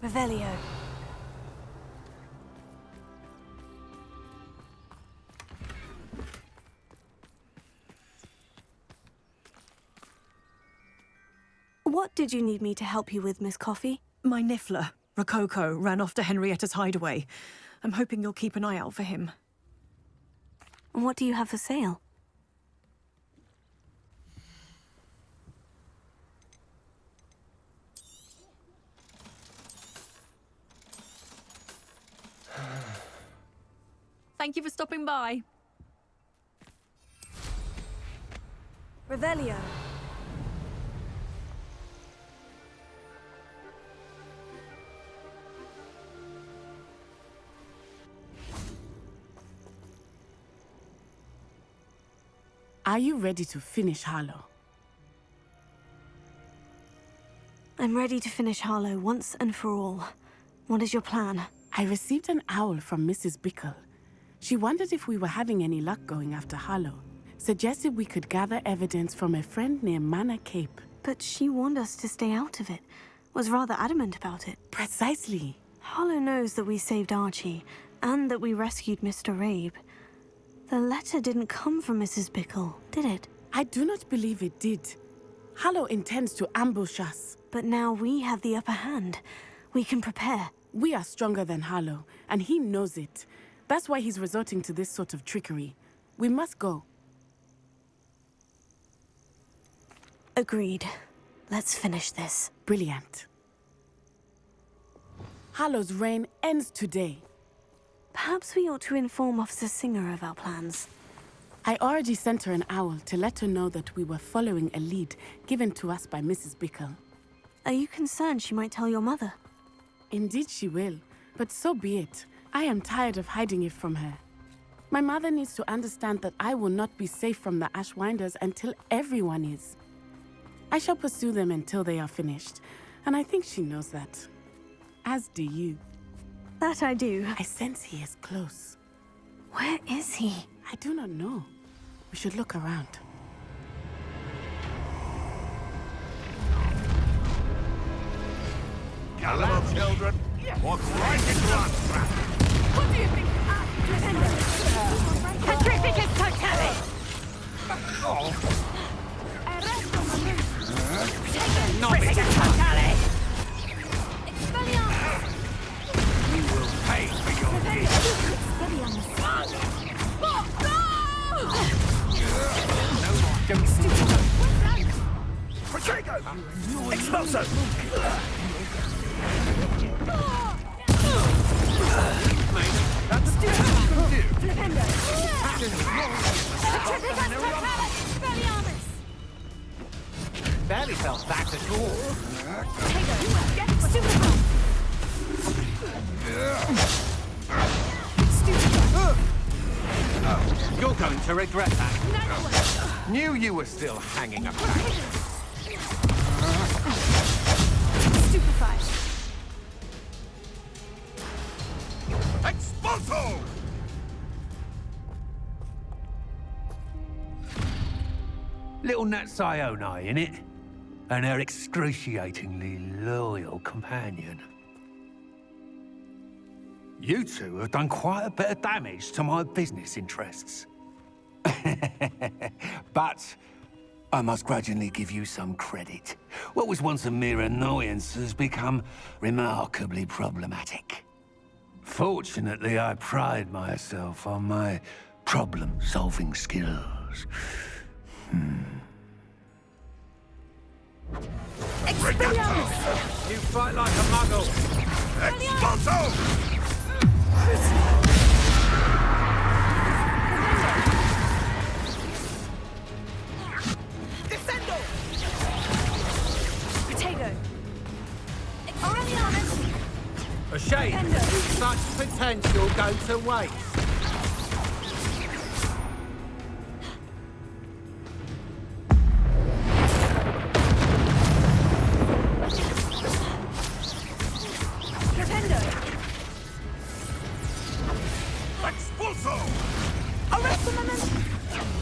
Revelio. What did you need me to help you with, Miss Coffee? My niffler, Rococo, ran off to Henrietta's hideaway. I'm hoping you'll keep an eye out for him. What do you have for sale? Thank you for stopping by. Revelio. Are you ready to finish Harlow? I'm ready to finish Harlow once and for all. What is your plan? I received an owl from Mrs. Bickle. She wondered if we were having any luck going after Harlow. Suggested we could gather evidence from a friend near Manor Cape. But she warned us to stay out of it. Was rather adamant about it. Precisely. Harlow knows that we saved Archie, and that we rescued Mr. Rabe. The letter didn't come from Mrs. Bickle, did it? I do not believe it did. Harlow intends to ambush us. But now we have the upper hand. We can prepare. We are stronger than Harlow, and he knows it. That's why he's resorting to this sort of trickery. We must go. Agreed. Let's finish this. Brilliant. Harlow's reign ends today. Perhaps we ought to inform Officer Singer of our plans. I already sent her an owl to let her know that we were following a lead given to us by Mrs. Bickle. Are you concerned she might tell your mother? Indeed she will, but so be it. I am tired of hiding it from her. My mother needs to understand that I will not be safe from the Ashwinders until everyone is. I shall pursue them until they are finished, and I think she knows that. As do you. That I do. I sense he is close. Where is he? I do not know. We should look around. Hello, children. What's right into our trap? What do you think? Petrificus totale! Petrificus totale! Expelliarmus! You will pay for your deeds. Expelliarmus! No more don't stupid. Protego! Expulso! That's a Flipendo! Petrificus totale! Expelliarmus! barely felt that at all. Potato! Get stupid! You're going to regret that. Knew you were still hanging about. Stupefied! Expulso! Little Natsai Onai, innit? And her excruciatingly loyal companion. You two have done quite a bit of damage to my business interests. But I must grudgingly give you some credit. What was once a mere annoyance has become remarkably problematic. Fortunately, I pride myself on my problem-solving skills. Expelliarmus! You fight like a muggle! Expulso! Descendo! Potato! Aurelianus! A shame such potential go to waste.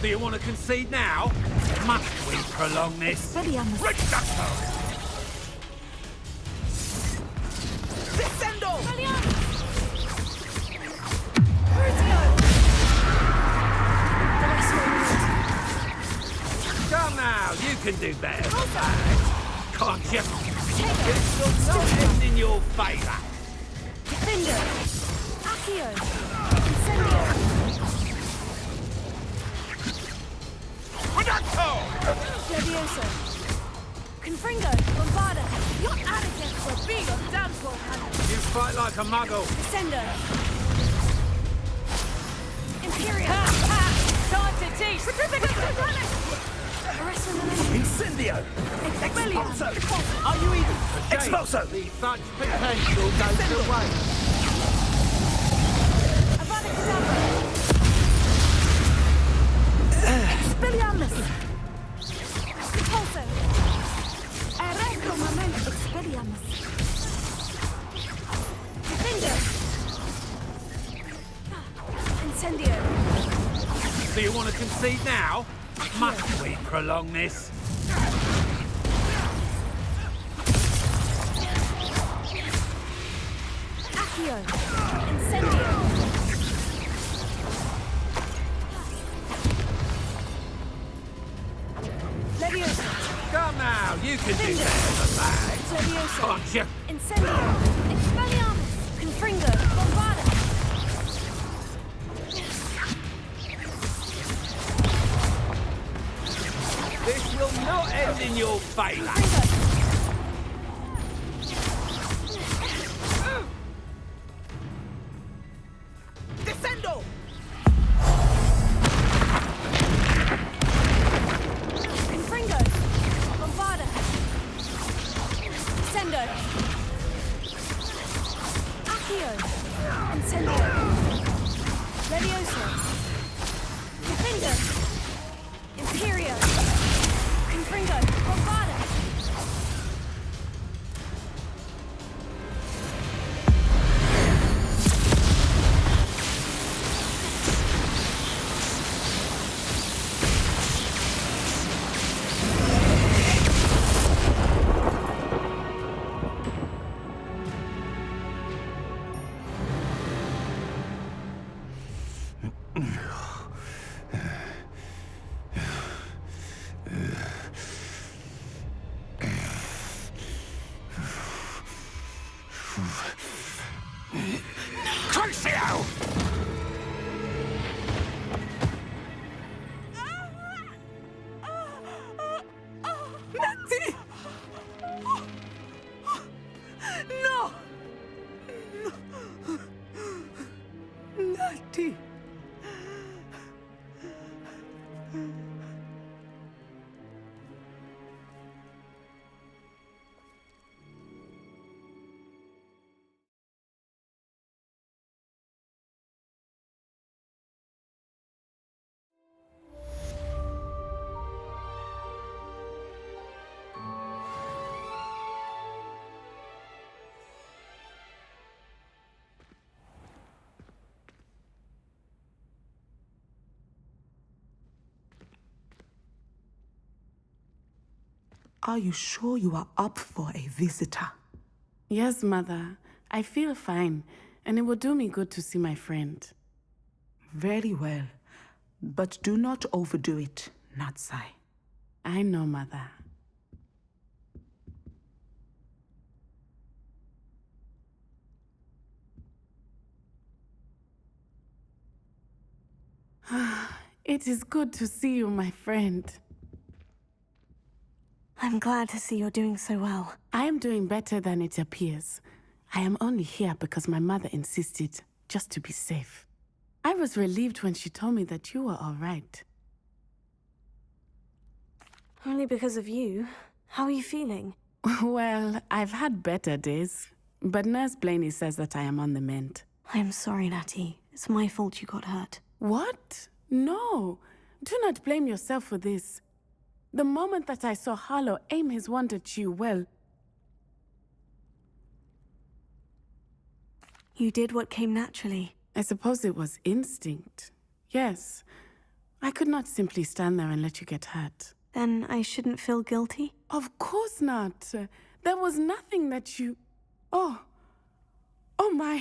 Do you want to concede now? Must we prolong this? Expelliarmus! Reducto! can do better than that. Can't you? This will not end in your favour. Defender! Accio! Incendio! Levioso! Confringo! Bombarda! Your attitude will be your downfall, Hannah! You fight like a muggle. Descendo! Imperial! Time to teach! Incendio! Expelliarmus! Are you even? Expulso! The fudge potential goes away. Avada Kedavra! Expelliarmus! Repulso! Erecto momento! Expelliarmus! Defender! Incendio! Do you want to concede now? Must we prolong this? Accio! Incendio! Levioso! Come now, you can do better than that. Levioso! Can't you? Incendio! Expelliarmus! Confringo! Bombarda! This will not end in your favour. Confringo! Descendo! Confringo! Bombarda! Descendo! Accio! Incendio! Levioso! Defender! Imperio! Confringo! Bombarda! Crucio! Natty! No! Natty! Are you sure you are up for a visitor? Yes, Mother. I feel fine, and it will do me good to see my friend. Very well. But do not overdo it, Natsai. I know, Mother. It is good to see you, my friend. I'm glad to see you're doing so well. I am doing better than it appears. I am only here because my mother insisted, just to be safe. I was relieved when she told me that you were all right. Only because of you. How are you feeling? Well, I've had better days, but Nurse Blaney says that I am on the mend. I am sorry, Natty. It's my fault you got hurt. What? No. Do not blame yourself for this. The moment that I saw Harlow aim his wand at you, well... You did what came naturally. I suppose it was instinct. Yes. I could not simply stand there and let you get hurt. Then I shouldn't feel guilty? Of course not. There was nothing that you... Oh. Oh my.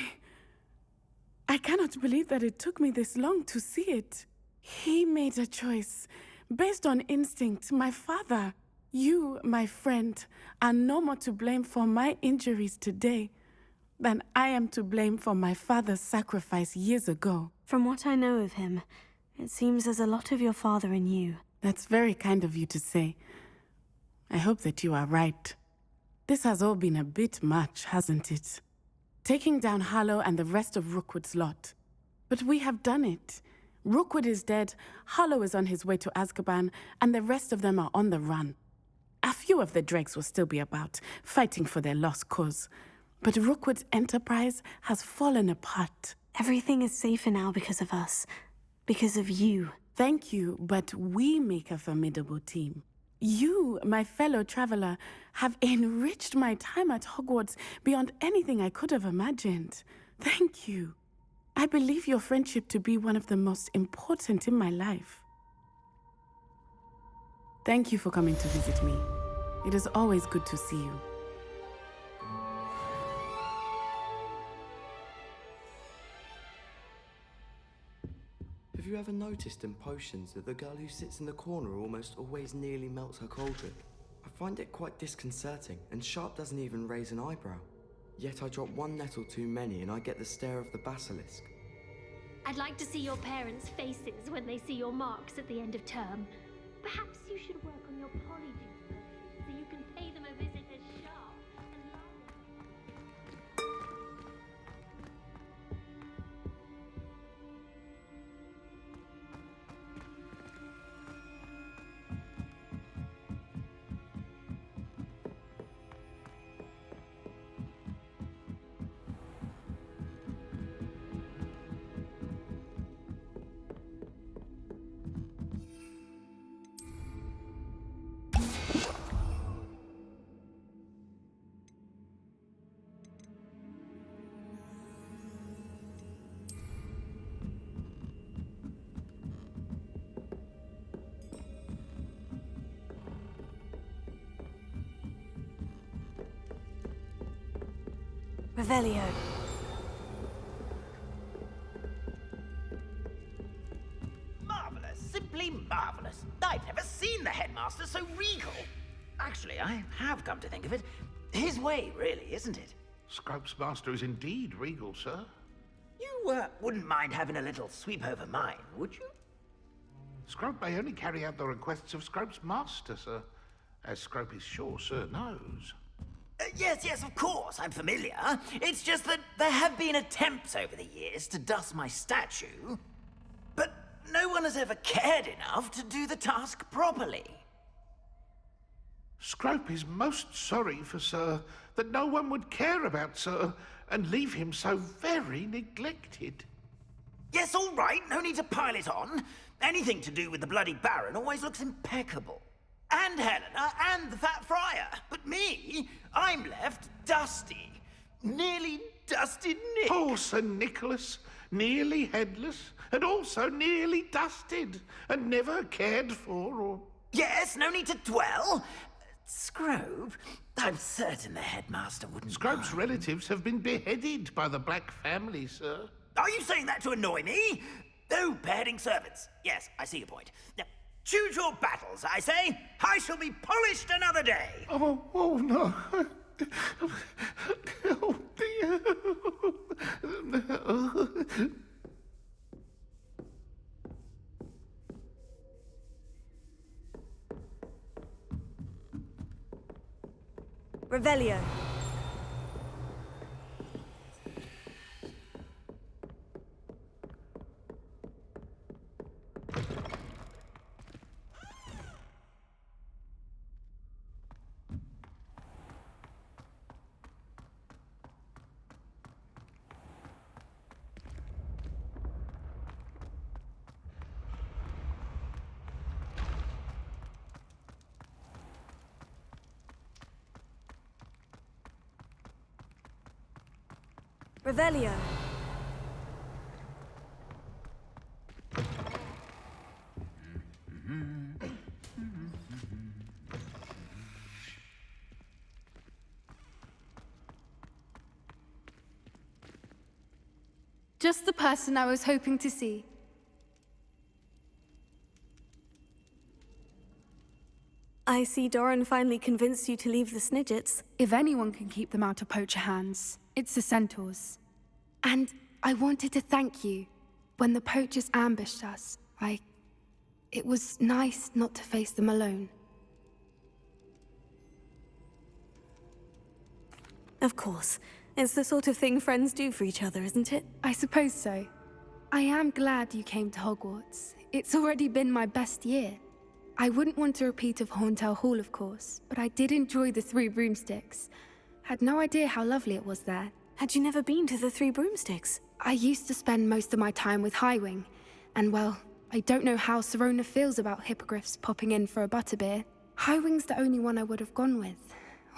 I cannot believe that it took me this long to see it. He made a choice. Based on instinct, my father. You, my friend, are no more to blame for my injuries today than I am to blame for my father's sacrifice years ago. From what I know of him, it seems there's a lot of your father in you. That's very kind of you to say. I hope that you are right. This has all been a bit much, hasn't it? Taking down Harlow and the rest of Rookwood's lot. But we have done it. Rookwood is dead, Harlow is on his way to Azkaban, and the rest of them are on the run. A few of the dregs will still be about, fighting for their lost cause. But Rookwood's enterprise has fallen apart. Everything is safer now because of us. Because of you. Thank you, but we make a formidable team. You, my fellow traveler, have enriched my time at Hogwarts beyond anything I could have imagined. Thank you. I believe your friendship to be one of the most important in my life. Thank you for coming to visit me. It is always good to see you. Have you ever noticed in potions that the girl who sits in the corner almost always nearly melts her cauldron? I find it quite disconcerting, and Sharp doesn't even raise an eyebrow. Yet I drop one nettle too many and I get the stare of the basilisk. I'd like to see your parents' faces when they see your marks at the end of term. Perhaps you should work on your polyjuice so you can pay them a visit as sharp and lovely. Revelio. Marvelous, simply marvelous. I've never seen the headmaster so regal. Actually, I have come to think of it. His way, really, isn't it? Scrope's master is indeed regal, sir. You wouldn't mind having a little sweep over mine, would you? Scrope may only carry out the requests of Scrope's master, sir, as Scrope is sure sir knows. Yes, of course, I'm familiar. It's just that there have been attempts over the years to dust my statue, but no one has ever cared enough to do the task properly. Scrope is most sorry for sir that no one would care about sir and leave him so very neglected. Yes, all right, no need to pile it on. Anything to do with the bloody Baron always looks impeccable. And Helena, and the Fat Friar. But me, I'm left dusty. Nearly dusted Nick. Poor Sir Nicholas, nearly headless, and also nearly dusted, and never cared for or... Yes, no need to dwell. Scrope, I'm certain the headmaster wouldn't... Scrope's relatives have been beheaded by the Black family, sir. Are you saying that to annoy me? Oh, beheading servants. Yes, I see your point. Now, choose your battles, I say. I shall be polished another day. Oh no. Oh, dear. Revelio. Revelio. Just the person I was hoping to see. I see Doran finally convinced you to leave the Snidgets. If anyone can keep them out of poacher hands, it's the centaurs. And I wanted to thank you. When the poachers ambushed us, it was nice not to face them alone. Of course. It's the sort of thing friends do for each other, isn't it? I suppose so. I am glad you came to Hogwarts. It's already been my best year. I wouldn't want a repeat of Horntail Hall, of course, but I did enjoy the Three Broomsticks. Had no idea how lovely it was there. Had you never been to the Three Broomsticks? I used to spend most of my time with Highwing, and well, I don't know how Serona feels about hippogriffs popping in for a butterbeer. Highwing's the only one I would have gone with.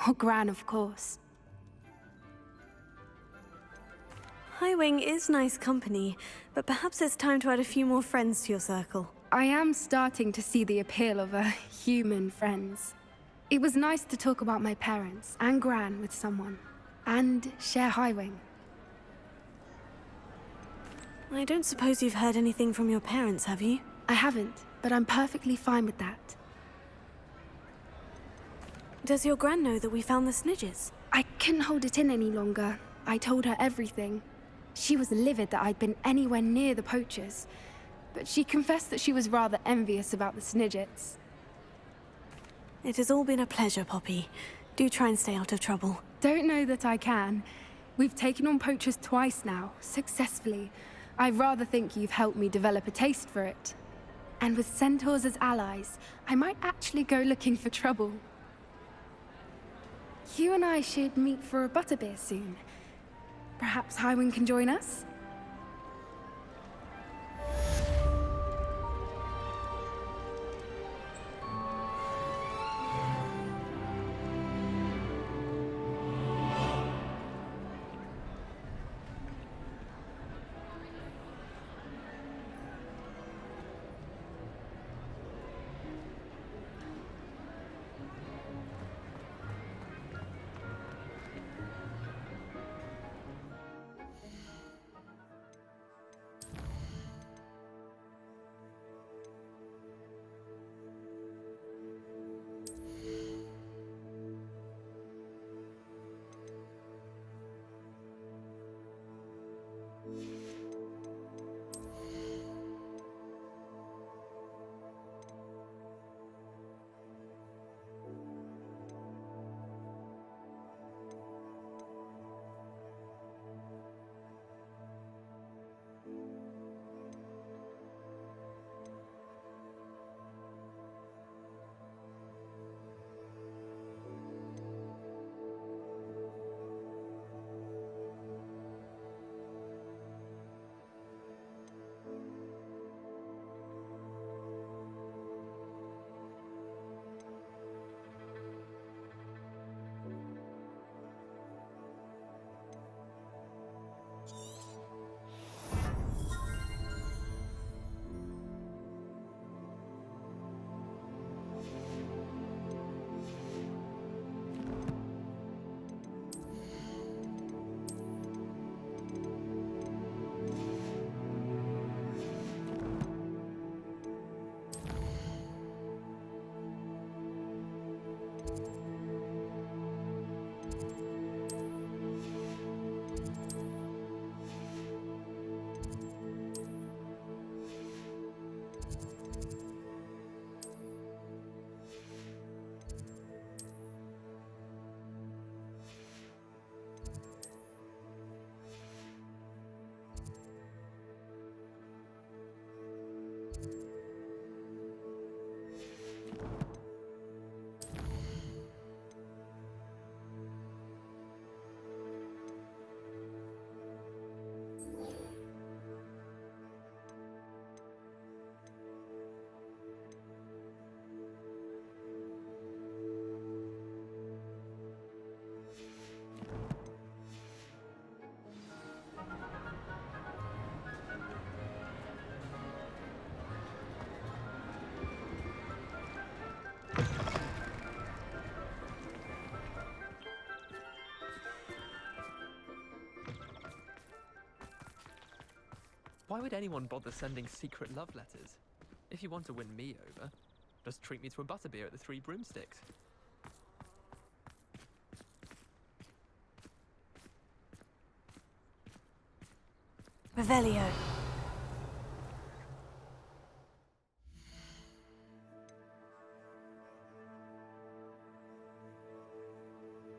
Or Gran, of course. Highwing is nice company, but perhaps it's time to add a few more friends to your circle. I am starting to see the appeal of human friends. It was nice to talk about my parents and Gran with someone, and share Highwing. I don't suppose you've heard anything from your parents, have you? I haven't, but I'm perfectly fine with that. Does your Gran know that we found the Snidgets? I couldn't hold it in any longer. I told her everything. She was livid that I'd been anywhere near the poachers, but she confessed that she was rather envious about the Snidgets. It has all been a pleasure, Poppy. Do try and stay out of trouble. Don't know that I can. We've taken on poachers twice now, successfully. I rather think you've helped me develop a taste for it. And with centaurs as allies, I might actually go looking for trouble. You and I should meet for a butterbeer soon. Perhaps Highwing can join us? Why would anyone bother sending secret love letters? If you want to win me over, Just treat me to a butterbeer at the Three Broomsticks. Revelio.